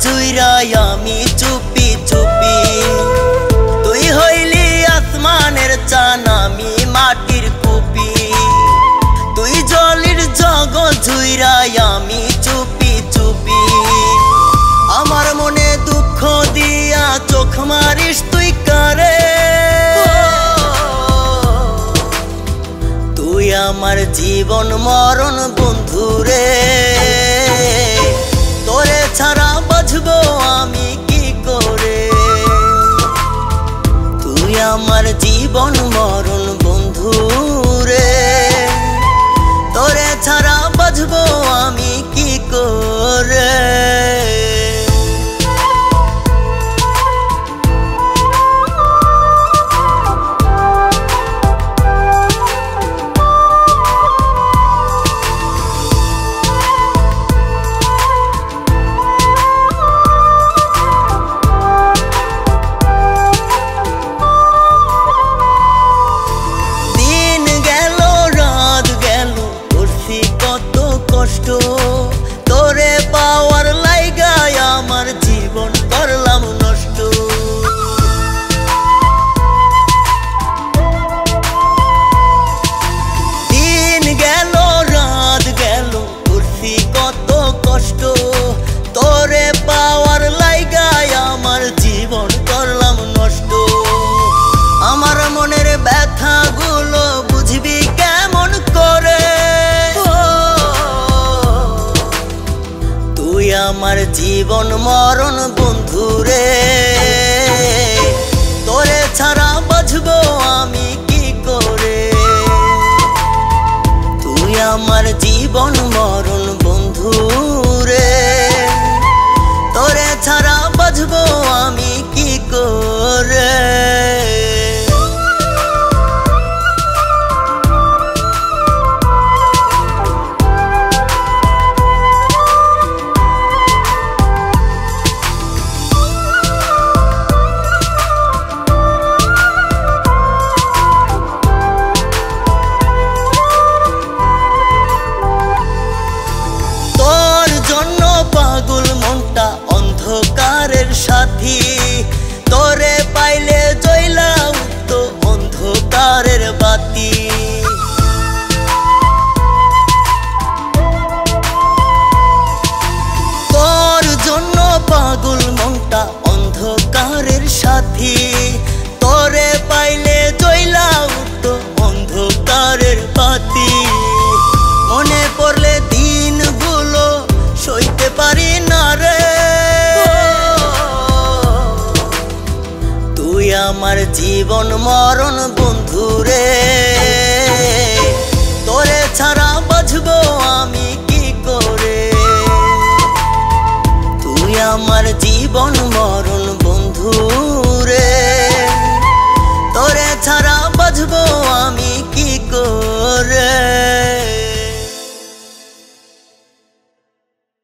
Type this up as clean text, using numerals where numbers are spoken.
ঝুইরাই আমি চুপি চুপি। তুই হইলি আসমানের চান আমি মাটির কুপি। তুই জলের জগৎ ঝুইরাই আমি চুপি চুপি। আমার মনে দুঃখ দিয়া চোখ মারিস তুই কারে। তুই আমার জীবন মরণ বন্ধুরে। তোরে ছাড়া বাঁচবো আমি কি করে। তুই আমার জীবন মরণ বন্ধুরে। তোরে ছাড়া বাঁচবো আমি কি করে। তোরে পাওয়ার লাইগায় আমার জীবন করলাম নষ্ট। দিন গেল রাত গেল করছি কত কষ্ট। তোরে পাওয়ার লাইগায় আমার জীবন করলাম নষ্ট। আমার মনের ব্যথা গুলো বুঝবি কেমন করে। তুই আমার জীবন মরণ বন্ধুরে। তোরে ছাড়া বাঁচবো আমি কি করে। তুই আমার জীবন মরণ বন্ধুরে। তোরে ছাড়া বাঁচবো আমি কি করে। পাগল মনটা অন্ধকারের সাথী। তোরে পাইলে জ্বলা উঠতো অন্ধকারের বাতি। তোর জন্য পাগল মনটা অন্ধকারের সাথী। তোরে পাইলে জ্বলা উঠতো অন্ধকারের বাতি। মনে পড়লে দিনগুলো সইতে পারি না রে। তুই আমার জীবন মরণ বন্ধুরে। তোরে ছাড়া বাঁচবো আমি কি করে। তুই আমার জীবন মরণ বন্ধুরে। তোরে ছাড়া বাঁচবো আমি কি করে।